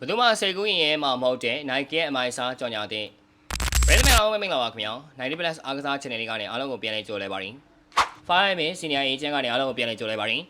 ဘယ်သူမှစိတ်ကူးရင်ရဲမှာမဟုတ်တဲ့ Nike ရဲ့အမိုင်စားကြော်ညာတဲ့ဘယ်လိုမှမင်္ဂလာပါခင်ဗျာ 90+ အားကစား channel လေးကနေအားလုံးကိုပြန်လည်ကြိုလဲပါရင် Fire မင်း Senior Agent ကနေအားလုံးကိုပြန်လည်ကြိုလဲပါရင်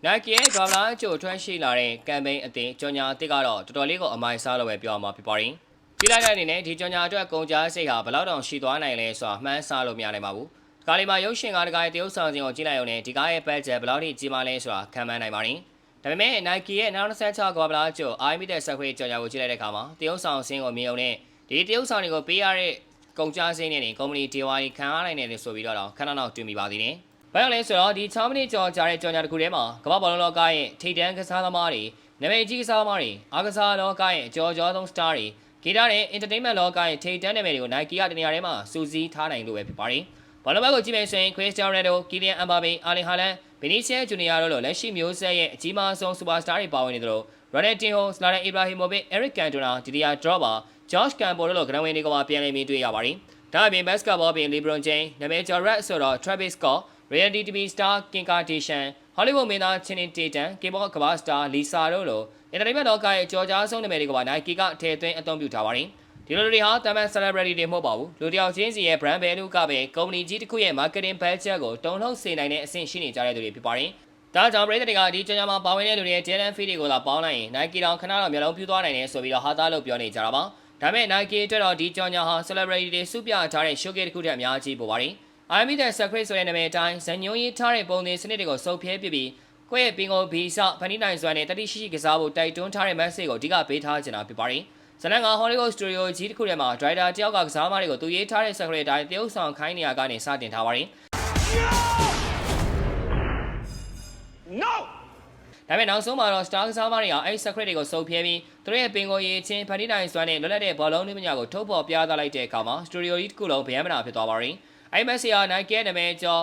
Nike ရဲ့ Gravla အကျိုးထွက်ရှိလာတဲ့ campaign အသစ်ကြော်ညာအသစ်ကတော့တော်တော်လေးကိုအမိုင်စားလို့ပဲပြောရမှာဖြစ်ပါရင်ကြည့်လိုက်တဲ့အနေနဲ့ဒီကြော်ညာအတွက်ကုန်ကြစိတ်ဟာဘယ်လောက်တောင်ရှိသွားနိုင်လဲဆိုတာမှန်းဆလို့မရနိုင်ပါဘူးဒီကားလေးမှာရုပ်ရှင်ကားတကားရဲ့တရုပ်ဆောင်စဉ်ကိုကြည့်လိုက်ရုံနဲ့ဒီကားရဲ့ budget ဘယ်လောက်ထိကြီးမားလဲဆိုတာခံမှန်းနိုင်ပါရင်ဒါပေမဲ့ Nike ရဲ့2026 Gravla အကျိုး iMeter ဆက်ခွေကြော်ညာကိုကြည့်လိုက်တဲ့အခါမှာတရုပ်ဆောင်စဉ်ကိုမြင်ုံနဲ့ဒီတရုပ်ဆောင်တွေကိုပေးရတဲ့ကုန်ကြစိတ်နဲ့ကုမ္ပဏီဒေဝါရီခံရနိုင်တယ်လို့ဆိုပြီးတော့ခဏနောက်တွေ့မိပါသေးတယ်။ဘာကြောင့်လဲဆိုတော့ဒီ6မိနစ်ကြော်ကြာတဲ့ကြော်ညာတစ်ခုထဲမှာကမ္ဘာဘောလုံးလောကရဲ့ထိပ်တန်းကစားသမားတွေနာမည်ကြီးကစားသမားတွေအားကစားလောကရဲ့အကျော်ကျော်ဆုံး star တွေဂီတနဲ့ entertainment လောကရဲ့ထိပ်တန်းနာမည်တွေကို Nike ကတနေရာထဲမှာစူးစီးထားနိုင်လို့ပဲဖြစ်ပါတယ်။ဘောလုံးဘက်ကိုကြည့်မယ်ဆိုရင် Cristiano Ronaldo, Kylian Mbappe, Erling Haaland, Vinicius Junior တို့လိုလက်ရှိမျိုးဆက်ရဲ့အကြီးမားဆုံး superstar တွေပါဝင်နေသလို Ronaldinho, Zlatan Ibrahimovic, Eric Cantona, Didier Drogba, Josh Campbell တို့လိုကနဝင်တွေကပါပြန်လည်မြင်တွေ့ရပါတယ်။ဒါအပြင် basketball ပြင် LeBron James, နာမည်ကျော် Red ဆိုတော့ Travis Scott, Reality TV star Kim Kardashian, Hollywood မင်းသား Channing Tatum, K-pop ကမ္ဘာ star Lisa တို့လို entertainment လောကရဲ့ကြော်ကြားဆုံးနာမည်တွေကပါ Nike ကထည့်သွင်းအသုံးပြုထားပါတယ်။ဒီလိုတွေဟာတမန် celebrity တွေမဟုတ်ပါဘူး။လူတစ်ယောက်ချင်းစီရဲ့ brand value ကပဲကုမ္ပဏီကြီးတစ်ခုရဲ့ marketing budget ကိုတုံ့လှုပ်စေနိုင်တဲ့အဆင့်ရှိနေကြတဲ့သူတွေဖြစ်ပါတယ်။ဒါကြောင့်ပရိသတ်တွေကဒီကြော်ညာမှာပါဝင်တဲ့လူတွေရဲ့ talent fee တွေကိုသာပေါင်းလိုက်ရင် Nike တောင်ခဏတော့မျိုးလုံးပြူသွားနိုင်တယ်ဆိုပြီးတော့ဟာသားလို့ပြောနေကြတာပါ။ဒါပေမဲ့ Nike အတွက်တော့ဒီကြော်ညာဟာ celebrity တွေစုပြထားတဲ့ showcase တစ်ခုတည်းအများကြီးပိုပါတယ်။ iMeter Secret ဆိုတဲ့နာမည်အတိုင်းဇညုံရေးထားတဲ့ပုံသင်စနစ်တွေကိုစုပ်ဖြဲပြပြီးကိုယ့်ရဲ့ပင်ကိုဗီဇဖန်တီးနိုင်စွမ်းနဲ့တတိရှိရှိကစားဖို့တိုက်တွန်းထားတဲ့ message ကိုအဓိကပေးထားချင်တာဖြစ်ပါတယ်။ဇလန်က Hollywood Studio ကြီးတစ်ခုထဲမှာ driver တယောက်ကကစားသမားတွေကိုသူရေးထားတဲ့ secret အတိုင်းတရုပ်ဆောင်ခိုင်းနေရကနေစတင်ထားပါတယ်။ No ဒါပေမဲ့နောက်ဆုံးမှာတော့ star ကစားသမားတွေကအဲ့ secret တွေကိုစုပ်ဖြဲပြီးသူတို့ရဲ့ပင်ကိုရေးချင်းဖန်တီးနိုင်စွမ်းနဲ့လွတ်လပ်တဲ့ဘောလုံးနည်းပညာကိုထုတ်ဖော်ပြသလိုက်တဲ့အခါမှာ studio ကြီးတစ်ခုလုံးဗျမ်းမနာဖြစ်သွားပါတယ်။အဲ့ message က Nike ရဲ့နာမည်ကျော်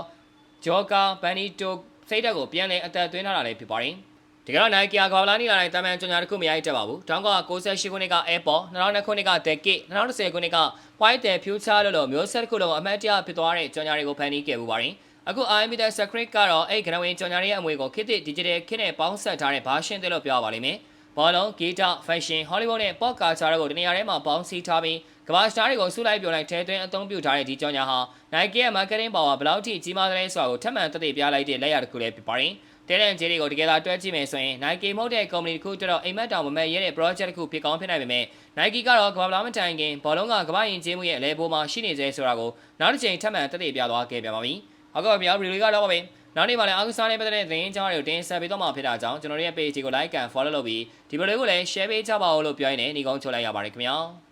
Joker Benito စိတ်ဓာတ်ကိုပြန်လည်အသက်သွင်းထားတာလည်းဖြစ်ပါတယ်။ဒီကတော့ Nike ကဘာလာနေလာတဲ့တာမန်ကြော်ညာတစ်ခုမရိုက်တက်ပါဘူး။1998ခုနှစ်က Apple 2002ခုနှစ်က Decade 2010ခုနှစ်က White the Future လို့မျိုးဆက်တစ်ခုလုံးအမှတ်တရဖြစ်သွားတဲ့ကြော်ညာတွေကိုဖန်တီးခဲ့ပူပါတယ်။အခု iMeter Secret ကတော့အဲ့ကနဝင်ကြော်ညာရဲ့အမွေကိုခေတ်သစ် digital ခေတ်နဲ့ပေါင်းစပ်ထားတဲ့ version တွေလို့ပြောပါလိမ့်မယ်။ဘောလုံး guitar, fashion, Hollywood နဲ့ pop culture တို့ကိုတနေရာထဲမှာပေါင်းစည်းထားပြီးကမ္ဘာ star တွေကိုစုလိုက်ပြောင်းလိုက်ထဲသွင်းအသုံးပြုထားတဲ့ဒီကြော်ညာဟာ Nike ရဲ့ marketing power ဘယ်လောက်ထိကြီးမားသလဲဆိုတာကိုထပ်မံသက်သေပြလိုက်တဲ့လက်ရာတစ်ခုလည်းဖြစ်ပါတယ်။တဲလန်ဂျေတွေကိုတကယ်သာတွဲကြည့်မယ်ဆိုရင် Nike မဟုတ်တဲ့ company တစ်ခုတော်တော်အိမ်မက်တောင်မမက်ရဲတဲ့ project တစ်ခုဖြစ်ကောင်းဖြစ်နိုင်ပေမဲ့ Nike ကတော့ကမ္ဘာမတိုင်ခင်ဘောလုံးကကမ္ဘာယဉ်ကျေးမှုရဲ့အလဲပိုးမှာရှိနေသေးဆိုတာကိုနောက်တစ်ချိန်ထပ်မံသက်သေပြသွားခဲ့ပြန်ပါပြီ။ဟုတ်ကဲ့ဗျာ video ကတော့ပါပဲ။နောက်နေ့မှလည်းအားကစားနဲ့ပတ်သက်တဲ့သတင်းကြောင်းတွေကိုတင်ဆက်ပေးတော့မှာဖြစ်တာကြောင့်ကျွန်တော်တို့ရဲ့ page ကို like and follow လုပ်ပြီးဒီ video ကိုလည်း share ပေးကြပါဦးလို့ပြောရင်းနဲ့ညီကုန်းချုပ်လိုက်ရပါတယ်ခင်ဗျာ။